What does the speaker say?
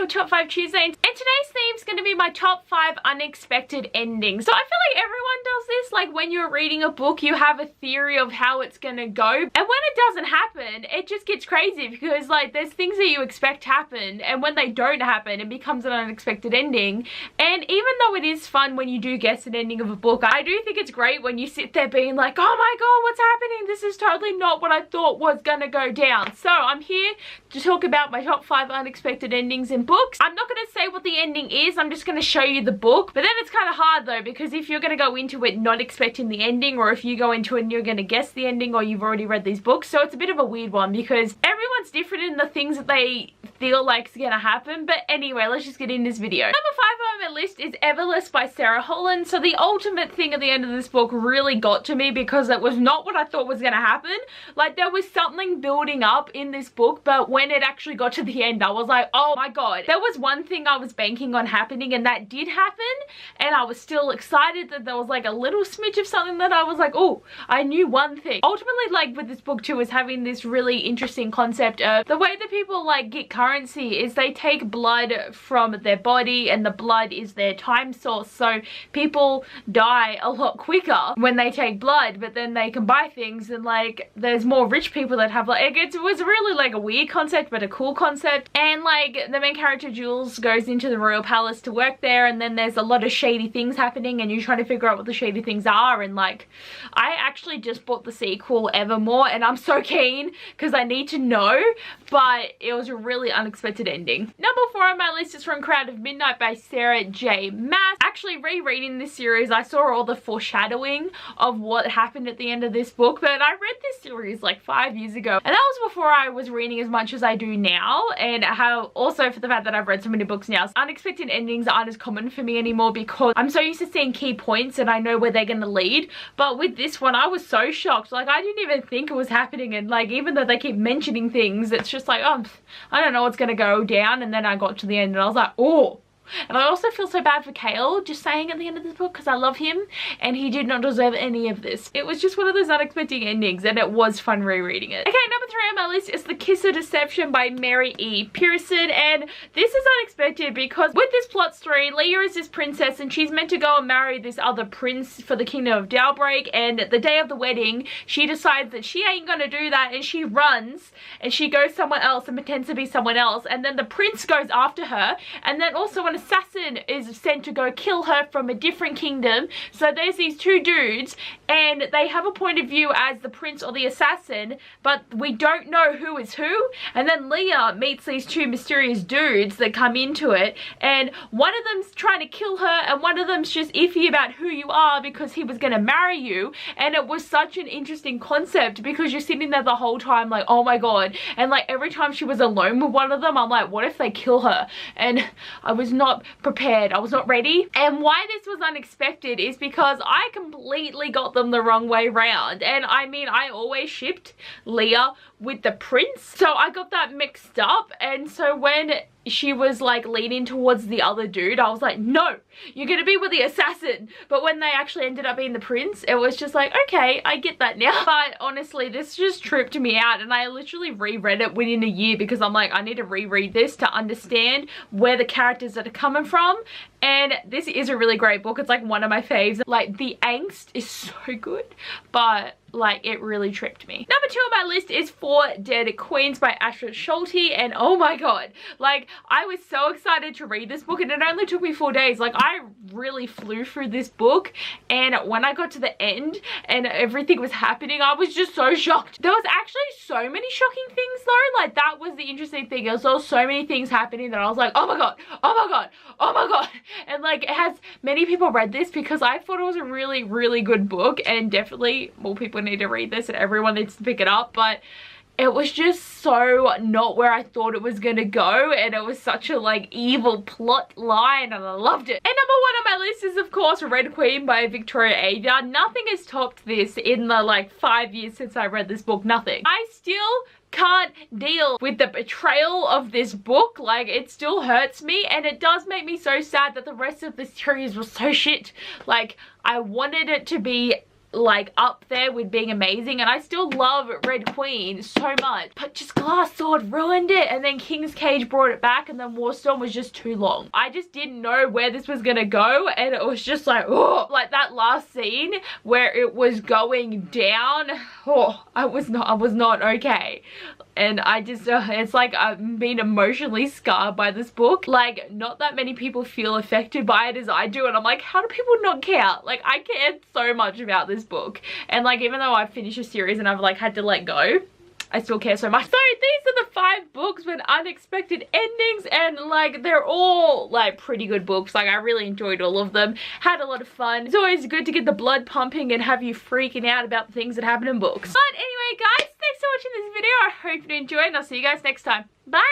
to Top 5 Tuesday, and today's theme is going to be my top 5 unexpected endings. So I feel like everyone does this, like when you're reading a book you have a theory of how it's going to go, and when it doesn't happen it just gets crazy because like there's things that you expect happen, and when they don't happen it becomes an unexpected ending. And even though it is fun when you do guess an ending of a book, I do think it's great when you sit there being like, oh my god, what's happening? This is totally not what I thought was going to go down. So I'm here to talk about my top 5 unexpected endings in books. I'm not going to say what the ending is, I'm just going to show you the book. But then it's kind of hard though, because if you're going to go into it not expecting the ending, or if you go into it and you're going to guess the ending, or you've already read these books, so it's a bit of a weird one because everyone's different in the things that they feel like is going to happen. But anyway, let's just get in this video. Number 5 on my list is Everlist by Sarah Holland. So the ultimate thing at the end of this book really got to me because it was not what I thought was going to happen. Like there was something building up in this book, but when it actually got to the end I was like, oh my god, there was one thing I was banking on happening and that did happen, and I was still excited that there was like a little smidge of something that I was like, oh, I knew one thing. Ultimately, like with this book too, is having this really interesting concept of the way that people like get currency is they take blood from their body, and the blood is their time source. So people die a lot quicker when they take blood, but then they can buy things, and like there's more rich people that have like, it was really like a weird concept but a cool concept. And like the main character Jules goes into the royal palace to work there, and then there's a lot of shady things happening and you're trying to figure out what the shady things are. And like I actually just bought the sequel Evermore and I'm so keen because I need to know, but it was a really unexpected ending. Number 4 on my list is From Crowd of Midnight by Sarah J. Maas. Actually rereading this series I saw all the foreshadowing of what happened at the end of this book, but I read this series like 5 years ago, and that was before I was reading as much as I do now, and how also for the fact that I've read so many books now, unexpected endings aren't as common for me anymore because I'm so used to seeing key points and I know where they're going to lead. But with this one I was so shocked, like I didn't even think it was happening, and like even though they keep mentioning things it's just like, oh, I don't know what's going to go down. And then I got to the end and I was like, oh. And I also feel so bad for Cale, just saying at the end of this book, because I love him and he did not deserve any of this. It was just one of those unexpected endings and it was fun rereading it. Okay, number 3 on my list is The Kiss of Deception by Mary E. Pearson, and this is unexpected because with this plot story, Leah is this princess and she's meant to go and marry this other prince for the kingdom of Dalbreak, and the day of the wedding she decides that she ain't gonna do that and she runs and she goes somewhere else and pretends to be someone else, and then the prince goes after her, and then also an assassin is sent to go kill her from a different kingdom. So there's these two dudes and they have a point of view as the prince or the assassin, but we don't know who is who. And then Leah meets these two mysterious dudes that come into it, and one of them's trying to kill her and one of them's just iffy about who you are because he was going to marry you. And it was such an interesting concept because you're sitting there the whole time like, oh my god. And like every time she was alone with one of them I'm like, what if they kill her? And I was not prepared, I was not ready. And why this was unexpected is because I completely got them the wrong way round. And I mean, I always shipped Leah with the prince, so I got that mixed up. And so when she was like leaning towards the other dude I was like, no, you're gonna be with the assassin. But when they actually ended up being the prince it was just like, okay, I get that now. But honestly this just tripped me out, and I literally reread it within a year because I'm like, I need to reread this to understand where the characters are coming from. And this is a really great book, it's like one of my faves. Like the angst is so good, but like it really tripped me. Number 2 on my list is 4 Dead Queens by Asher Schulte, and oh my god, like I was so excited to read this book and it only took me 4 days. Like I really flew through this book, and when I got to the end and everything was happening I was just so shocked. There was actually so many shocking things though, like that was the interesting thing. There was so many things happening that I was like, oh my god, oh my god, oh my god. And like has many people read this? Because I thought it was a really good book, and definitely more people need to read this and everyone needs to pick it up. But it was just so not where I thought it was gonna go, and it was such a like evil plot line and I loved it. And number 1 on my list is of course Red Queen by Victoria Aveyard. Nothing has topped this in the like 5 years since I read this book, nothing. I still can't deal with the betrayal of this book. Like it still hurts me, and it does make me so sad that the rest of the series was so shit. Like I wanted it to be like up there with being amazing, and I still love Red Queen so much, but just Glass Sword ruined it, and then King's Cage brought it back, and then Warstorm was just too long. I just didn't know where this was gonna go, and it was just like, oh, like that last scene where it was going down, oh, I was not okay. And I just, it's like I've been emotionally scarred by this book. Like, not that many people feel affected by it as I do, and I'm like, how do people not care? Like, I cared so much about this book, and like, even though I've finished a series and I've like had to let go, I still care so much. So these are the 5 books with unexpected endings, and like they're all like pretty good books. Like, I really enjoyed all of them, had a lot of fun. It's always good to get the blood pumping and have you freaking out about the things that happen in books. But anyway guys, thanks for watching this video. I hope you enjoyed, and I'll see you guys next time. Bye!